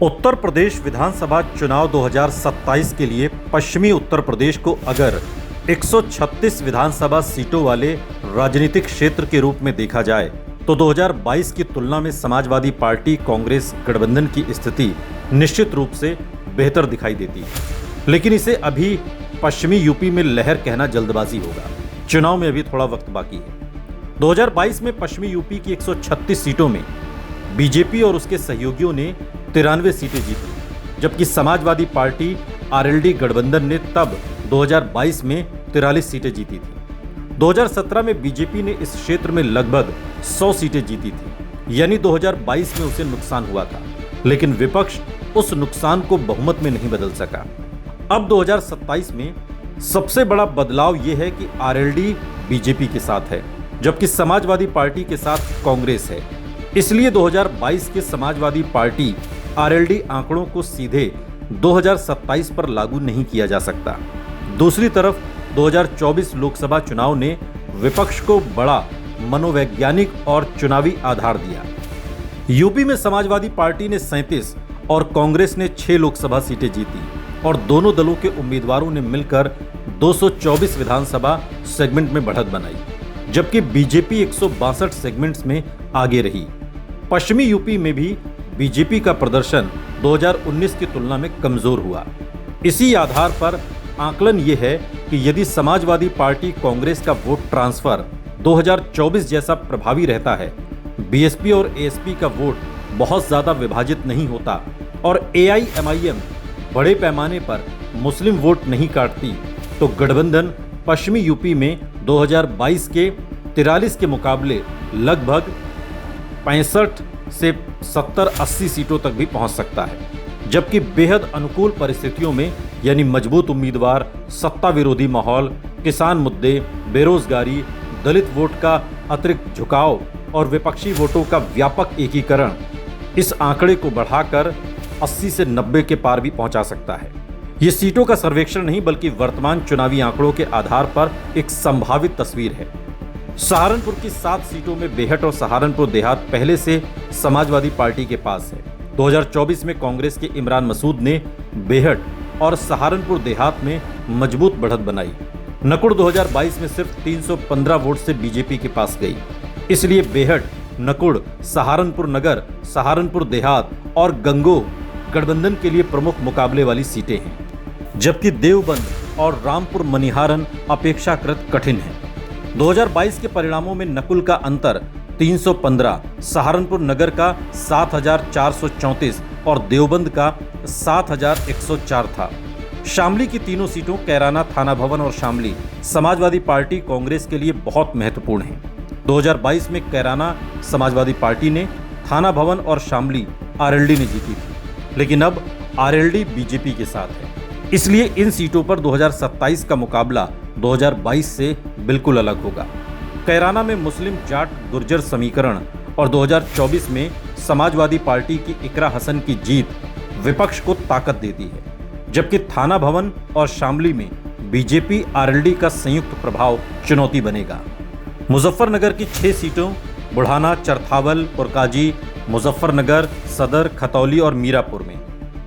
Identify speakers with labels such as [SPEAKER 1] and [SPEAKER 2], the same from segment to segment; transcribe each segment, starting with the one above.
[SPEAKER 1] उत्तर प्रदेश विधानसभा चुनाव 2027 के लिए पश्चिमी उत्तर प्रदेश को अगर 136 विधानसभा सीटों वाले राजनीतिक क्षेत्र के रूप में देखा जाए तो 2022 की तुलना में समाजवादी पार्टी कांग्रेस गठबंधन की स्थिति निश्चित रूप से बेहतर दिखाई देती है। लेकिन इसे अभी पश्चिमी यूपी में लहर कहना जल्दबाजी होगा। चुनाव में अभी थोड़ा वक्त बाकी है। 2022 में पश्चिमी यूपी की 136 सीटों में बीजेपी और उसके सहयोगियों ने 93 सीटें जीती, जबकि समाजवादी पार्टी आरएलडी गठबंधन ने तब 2022 में 43 सीटें जीती थी। 2017 में बीजेपी ने इस क्षेत्र में लगभग 100 सीटें जीती थी, यानी 2022 में उसे नुकसान हुआ था, लेकिन विपक्ष उस नुकसान को बहुमत में नहीं बदल सका। अब 2027 में सबसे बड़ा बदलाव यह है कि आरएलडी बीजेपी के साथ है, जबकि समाजवादी पार्टी के साथ कांग्रेस है। इसलिए 2022 के समाजवादी पार्टी आरएलडी आंकड़ों को सीधे 2027 पर लागू नहीं किया जा सकता। दूसरी तरफ 2024 लोकसभा चुनाव ने विपक्ष को बड़ा मनोवैज्ञानिक और चुनावी आधार दिया। यूपी में समाजवादी पार्टी ने 37 और कांग्रेस ने 6 लोकसभा सीटें जीती और दोनों दलों के उम्मीदवारों ने मिलकर 224 विधानसभा सेगमेंट में बढ़त बनाई, जबकि बीजेपी 162 सेगमेंट्स में आगे रही। पश्चिमी यूपी में भी बीजेपी का प्रदर्शन 2019 की तुलना में कमजोर हुआ। इसी आधार पर आकलन यह है कि यदि समाजवादी पार्टी कांग्रेस का वोट ट्रांसफर 2024 जैसा प्रभावी रहता है, बीएसपी और एएसपी का वोट बहुत ज्यादा विभाजित नहीं होता और एआईएमआईएम बड़े पैमाने पर मुस्लिम वोट नहीं काटती, तो गठबंधन पश्चिमी यूपी में 2022 के 43 के मुकाबले लगभग 65 से 70-80 सीटों तक भी पहुंच सकता है। जबकि बेहद अनुकूल परिस्थितियों में यानी मजबूत उम्मीदवार, सत्ता विरोधी माहौल, किसान मुद्दे, बेरोजगारी, दलित वोट का अतिरिक्त झुकाव और विपक्षी वोटों का व्यापक एकीकरण इस आंकड़े को बढ़ाकर 80 से 90 के पार भी पहुंचा सकता है। ये सीटों का सर्वेक्षण नहीं बल्कि वर्तमान चुनावी आंकड़ों के आधार पर एक संभावित तस्वीर है। सहारनपुर की 7 सीटों में बेहट और सहारनपुर देहात पहले से समाजवादी पार्टी के पास है। 2024 में कांग्रेस के इमरान मसूद ने बेहट और सहारनपुर देहात में मजबूत बढ़त बनाई। नकुड़ 2022 में सिर्फ 315 वोट से बीजेपी के पास गई। इसलिए बेहट, नकुड़, सहारनपुर नगर, सहारनपुर देहात और गंगोह गठबंधन के लिए प्रमुख मुकाबले वाली सीटें हैं, जबकि देवबंद और रामपुर मनिहारन अपेक्षाकृत कठिन है। 2022 के परिणामों में नकुल का अंतर 315, सहारनपुर नगर का 7434 और देवबंद का 7104 था। शामली की तीनों सीटों कैराना, थाना भवन और शामली समाजवादी पार्टी कांग्रेस के लिए बहुत महत्वपूर्ण है। 2022 में कैराना समाजवादी पार्टी ने, थाना भवन और शामली आरएलडी ने जीती थी, लेकिन अब आरएलडी बीजेपी के साथ है। इसलिए इन सीटों पर 2027 का मुकाबला 2022 से बिल्कुल अलग होगा। कैराना में मुस्लिम जाट गुर्जर समीकरण और 2024 में समाजवादी पार्टी की इकरा हसन की जीत विपक्ष को ताकत देती है, जबकि थाना भवन और शामली में बीजेपी आरएलडी का संयुक्त प्रभाव चुनौती बनेगा। मुजफ्फरनगर की 6 सीटों बुढ़ाना, चरथावल, पुरकाजी, मुजफ्फरनगर, सदर, खतौली और मीरापुर में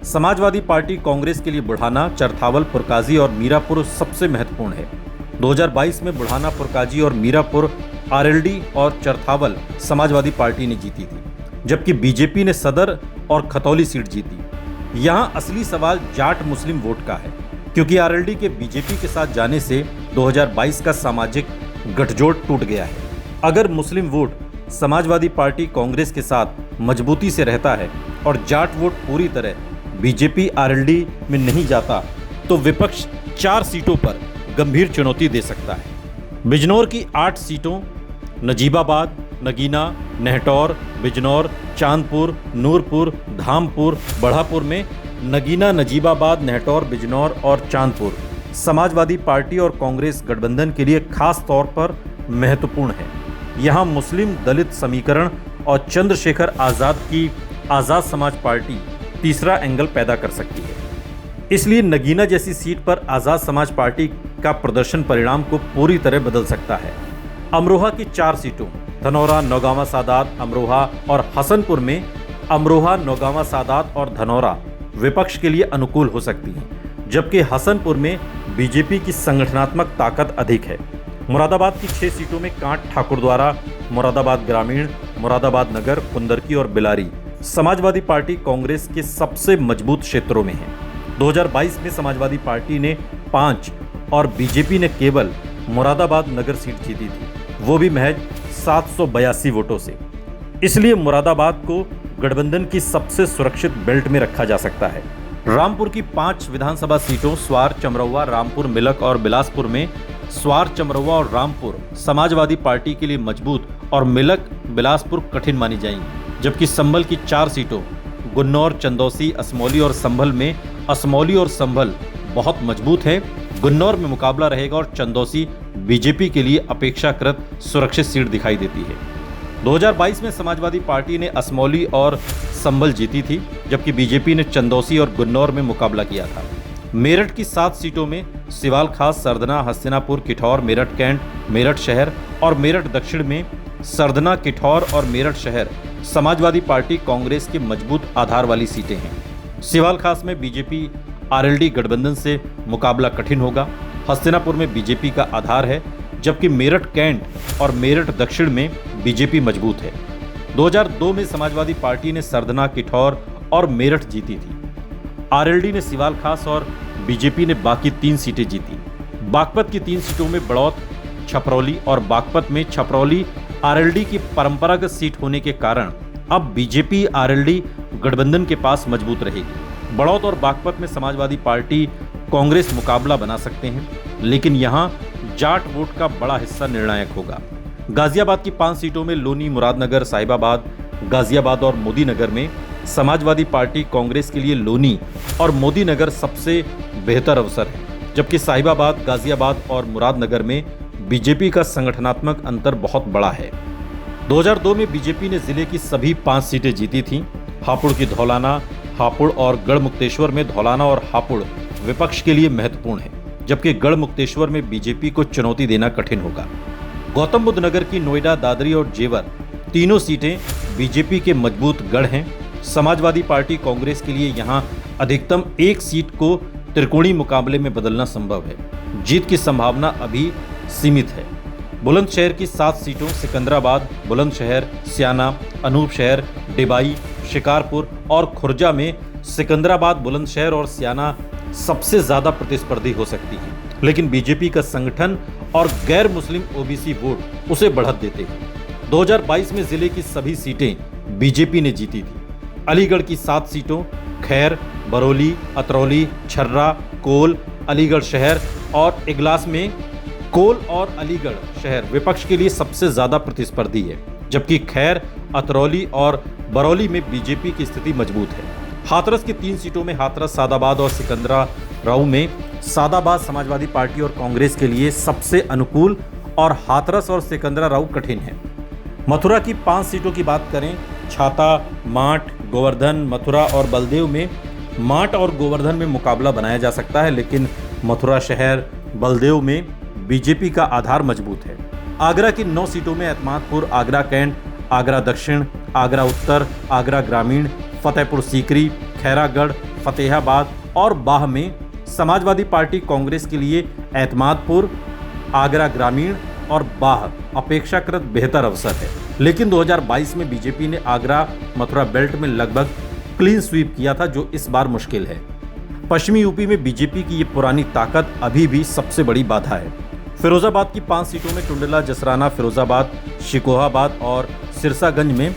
[SPEAKER 1] समाजवादी पार्टी कांग्रेस के लिए बुढ़ाना, चरथावल, पुरकाजी और मीरापुर सबसे महत्वपूर्ण है। 2022 में बुढ़ाना, पुरकाजी और मीरापुर आरएलडी और चरथावल समाजवादी पार्टी ने जीती थी, जबकि बीजेपी ने सदर और खतौली सीट जीती। यहां असली सवाल जाट मुस्लिम वोट का है, क्योंकि आरएलडी के बीजेपी के साथ जाने से 2022 का सामाजिक गठजोड़ टूट गया है। अगर मुस्लिम वोट समाजवादी पार्टी कांग्रेस के साथ मजबूती से रहता है और जाट वोट पूरी तरह बीजेपी आरएलडी में नहीं जाता, तो विपक्ष 4 सीटों पर गंभीर चुनौती दे सकता है। बिजनौर की 8 सीटों नजीबाबाद, नगीना, नेहटौर, बिजनौर, चांदपुर, नूरपुर, धामपुर, बढ़ापुर में नगीना, नजीबाबाद, नेहटौर, बिजनौर और चांदपुर समाजवादी पार्टी और कांग्रेस गठबंधन के लिए खास तौर पर महत्वपूर्ण है। यहाँ मुस्लिम दलित समीकरण और चंद्रशेखर आजाद की आजाद समाज पार्टी तीसरा एंगल पैदा कर सकती है। इसलिए नगीना जैसी सीट पर आजाद समाज पार्टी का प्रदर्शन परिणाम को पूरी तरह बदल सकता है। अमरोहा की 4 सीटों धनौरा, नौगावा, सादात, अमरोहा और हसनपुर में अमरोहा, नौगांवा सादात और धनौरा विपक्ष के लिए अनुकूल हो सकती हैं, जबकि हसनपुर में बीजेपी की संगठनात्मक ताकत अधिक है। मुरादाबाद की 6 सीटों में कांट ठाकुरद्वारा, मुरादाबाद ग्रामीण, मुरादाबाद नगर, कुंदरकी और बिलारी समाजवादी पार्टी कांग्रेस के सबसे मजबूत क्षेत्रों में है। 2022 में समाजवादी पार्टी ने 5 और बीजेपी ने केवल मुरादाबाद नगर सीट जीती थी, वो भी महज 782 वोटों से। इसलिए मुरादाबाद को गठबंधन की सबसे सुरक्षित बेल्ट में रखा जा सकता है। रामपुर की 5 विधानसभा सीटों स्वार, चमरौवा, रामपुर, मिलक और बिलासपुर में स्वार, चमरौवा और रामपुर समाजवादी पार्टी के लिए मजबूत और मिलक, बिलासपुर कठिन मानी जाएंगी, जबकि संभल की 4 सीटों गुन्नौर, चंदौसी, असमौली और संभल में असमौली और संभल बहुत मजबूत है। गुन्नौर में मुकाबला रहेगा और चंदौसी बीजेपी के लिए अपेक्षाकृत सुरक्षित सीट दिखाई देती है। 2022 में समाजवादी पार्टी ने असमौली और संभल जीती थी, जबकि बीजेपी ने चंदौसी और गुन्नौर में मुकाबला किया था। मेरठ की 7 सीटों में सिवाल खास, सरदना, हस्तिनापुर, किठौर, मेरठ कैंट, मेरठ शहर और मेरठ दक्षिण में सरदना, किठौर और मेरठ शहर समाजवादी पार्टी कांग्रेस के मजबूत आधार वाली सीटें हैं। सिवाल खास में बीजेपी आरएलडी गठबंधन से मुकाबला कठिन होगा। हस्तिनापुर में बीजेपी का आधार है, जबकि मेरठ कैंट और मेरठ दक्षिण में बीजेपी मजबूत है। 2002 में समाजवादी पार्टी ने सरदना, किठौर और मेरठ जीती थी। आरएलडी ने सिवाल खास और बीजेपी ने बाकी 3 सीटें जीती। बागपत की 3 सीटों में बड़ौत, छपरौली और बागपत में छपरौली आरएलडी की परंपरागत सीट होने के कारण अब बीजेपी आरएलडी गठबंधन के पास मजबूत रहेगी। बड़ौत और बागपत में समाजवादी पार्टी कांग्रेस मुकाबला बना सकते हैं, लेकिन यहां जाट वोट का बड़ा हिस्सा निर्णायक होगा। गाजियाबाद की 5 सीटों में लोनी, मुरादनगर, साहिबाबाद, गाजियाबाद और मोदीनगर में समाजवादी पार्टी कांग्रेस के लिए लोनी और मोदीनगर सबसे बेहतर अवसर है, जबकि साहिबाबाद, गाजियाबाद और मुरादनगर में बीजेपी का संगठनात्मक अंतर बहुत बड़ा है। 2002 में बीजेपी ने जिले की सभी 5 सीटें जीती थीं। हापुड़ की धौलाना, हापुड़ और गढ़मुक्तेश्वर में धौलाना और हापुड़ विपक्ष के लिए महत्वपूर्ण है, जबकि गढ़मुक्तेश्वर में बीजेपी को चुनौती देना कठिन होगा। गौतम बुद्ध नगर की नोएडा, दादरी और जेवर तीनों सीटें बीजेपी के मजबूत गढ़ हैं। समाजवादी पार्टी कांग्रेस के लिए यहां अधिकतम 1 सीट को त्रिकोणीय मुकाबले में बदलना संभव है। जीत की संभावना अभी सीमित है। बुलंदशहर की 7 सीटों सिकंदराबाद, बुलंदशहर, सियाना, अनूपशहर, डिबाई, शिकारपुर और खुर्जा में सिकंदराबाद, बुलंदशहर और सियाना सबसे ज्यादा प्रतिस्पर्धी हो सकती है, लेकिन बीजेपी का संगठन और गैर मुस्लिम ओबीसी वोट उसे बढ़त देते हैं। 2022 में जिले की सभी सीटें बीजेपी ने जीती थी। अलीगढ़ की 7 सीटों खैर, बरौली, अतरौली, छर्रा, कोल, अलीगढ़ शहर और इगलास में कोल और अलीगढ़ शहर विपक्ष के लिए सबसे ज्यादा प्रतिस्पर्धी है, जबकि खैर, अतरौली और बरौली में बीजेपी की स्थिति मजबूत है। हाथरस की 3 सीटों में हाथरस, सादाबाद और सिकंदराबाद में सादाबाद समाजवादी पार्टी और कांग्रेस के लिए सबसे अनुकूल और हाथरस और सिकंदराबाद कठिन है। मथुरा की 5 सीटों की बात करें, छाता, माठ, गोवर्धन, मथुरा और बलदेव में माठ और गोवर्धन में मुकाबला बनाया जा सकता है, लेकिन मथुरा शहर, बलदेव में बीजेपी का आधार मजबूत है। आगरा की 9 सीटों में एतमादपुर, आगरा कैंट, आगरा दक्षिण, आगरा उत्तर, आगरा ग्रामीण, फतेहपुर सीकरी, खैरागढ़, फतेहाबाद और बाह में समाजवादी पार्टी कांग्रेस के लिए एतमादपुर, आगरा ग्रामीण और बाह अपेक्षाकृत बेहतर अवसर है। लेकिन 2022 में बीजेपी ने आगरा मथुरा बेल्ट में लगभग क्लीन स्वीप किया था, जो इस बार मुश्किल है। पश्चिमी यूपी में बीजेपी की ये पुरानी ताकत अभी भी सबसे बड़ी बाधा है। फिरोजाबाद की 5 सीटों में टुंडला, जसराना, फिरोजाबाद, शिकोहाबाद और सिरसागंज में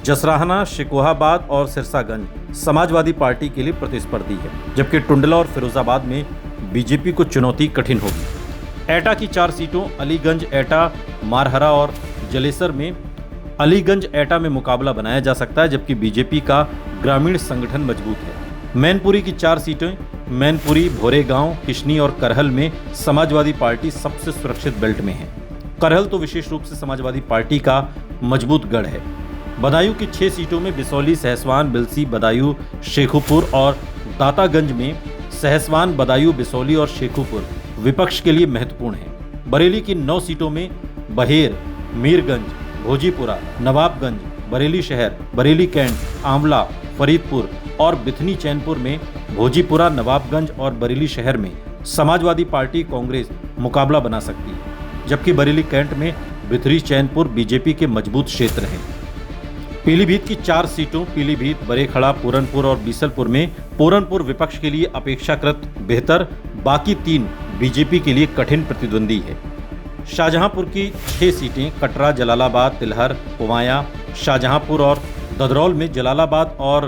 [SPEAKER 1] जसराना, शिकोहाबाद और सिरसागंज समाजवादी पार्टी के लिए प्रतिस्पर्धी है, जबकि टुंडला और फिरोजाबाद में बीजेपी को चुनौती कठिन होगी। एटा की 4 सीटों अलीगंज, एटा, मारहरा और जलेसर में अलीगंज एटा में मुकाबला बनाया जा सकता है, जबकि बीजेपी का ग्रामीण संगठन मजबूत है। मैनपुरी की 4 सीटें मैनपुरी, भोरेगांव, किशनी और करहल में समाजवादी पार्टी सबसे सुरक्षित बेल्ट में है। करहल तो विशेष रूप से समाजवादी पार्टी का मजबूत गढ़ है। बदायूं की 6 सीटों में बिसौली, सहसवान, बिलसी, बदायूं, शेखुपुर और दातागंज में सहसवान, बदायूं, बिसौली और शेखुपुर विपक्ष के लिए महत्वपूर्ण है। बरेली की 9 सीटों में बहेर, मीरगंज, भोजीपुरा, नवाबगंज, बरेली शहर, बरेली कैंट, आंवला, फरीदपुर और बिथनी चैनपुर में, भोजीपुरा, नवाबगंज और बरेली शहर में समाजवादी पार्टी कांग्रेस मुकाबला बना सकती है, जबकि बरेली कैंट में बिथरी चैनपुर बीजेपी के मजबूत क्षेत्र हैं। पीलीभीत की 4 सीटों पीलीभीत, बरेखड़ा, पूरनपुर और बीसलपुर में पूरनपुर विपक्ष के लिए अपेक्षाकृत बेहतर, बाकी 3 बीजेपी के लिए कठिन प्रतिद्वंदी है। शाहजहांपुर की 6 सीटें कटरा, जलालाबाद, तिलहर, पुवाया, शाहजहांपुर और ददरौल में जलालाबाद और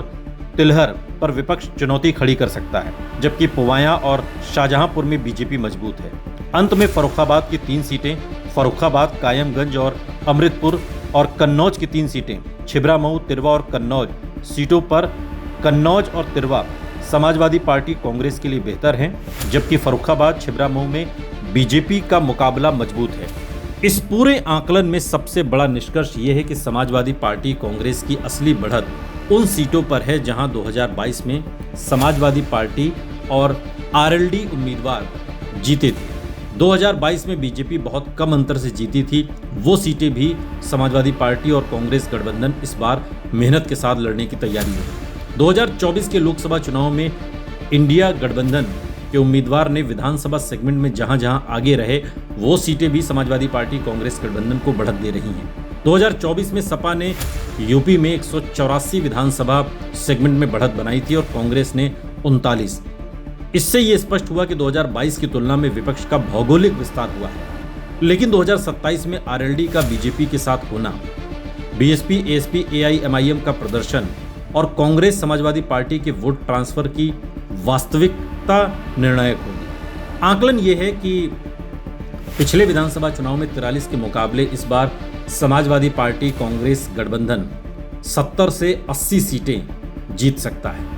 [SPEAKER 1] तिलहर पर विपक्ष चुनौती खड़ी कर सकता है, जबकि पुवाया और शाहजहांपुर में बीजेपी मजबूत है। अंत में फर्रुखाबाद की 3 सीटें फर्रुखाबाद, कायमगंज और अमृतपुर और कन्नौज की 3 सीटें छिबरामऊ, तिरवा और कन्नौज सीटों पर कन्नौज और तिरवा समाजवादी पार्टी कांग्रेस के लिए बेहतर हैं, जबकि फर्रुखाबाद, छिबरामऊ में बीजेपी का मुकाबला मजबूत है। इस पूरे आकलन में सबसे बड़ा निष्कर्ष ये है कि समाजवादी पार्टी कांग्रेस की असली बढ़त उन सीटों पर है जहां 2022 में समाजवादी पार्टी और आरएलडी उम्मीदवार जीते थे। 2022 में बीजेपी बहुत कम अंतर से जीती थी, वो सीटें भी समाजवादी पार्टी और कांग्रेस गठबंधन इस बार मेहनत के साथ लड़ने की तैयारी में है। 2024 के लोकसभा चुनाव में इंडिया गठबंधन के उम्मीदवार ने विधानसभा सेगमेंट में जहां जहां आगे रहे, वो सीटें भी समाजवादी पार्टी कांग्रेस गठबंधन को बढ़त दे रही हैं। 2024 में सपा ने यूपी में 184 विधानसभा सेगमेंट में बढ़त बनाई थी और कांग्रेस ने 39। इससे ये स्पष्ट हुआ कि 2022 की तुलना में विपक्ष का भौगोलिक विस्तार हुआ है। लेकिन 2027 में आरएलडी का बीजेपी के साथ होना, बीएसपी, एएसपी, एआईएमआईएम का प्रदर्शन और कांग्रेस समाजवादी पार्टी के वोट ट्रांसफर की वास्तविकता निर्णायक होगी। आकलन ये है कि पिछले विधानसभा चुनाव में 43 के मुकाबले इस बार समाजवादी पार्टी कांग्रेस गठबंधन 70 से 80 सीटें जीत सकता है।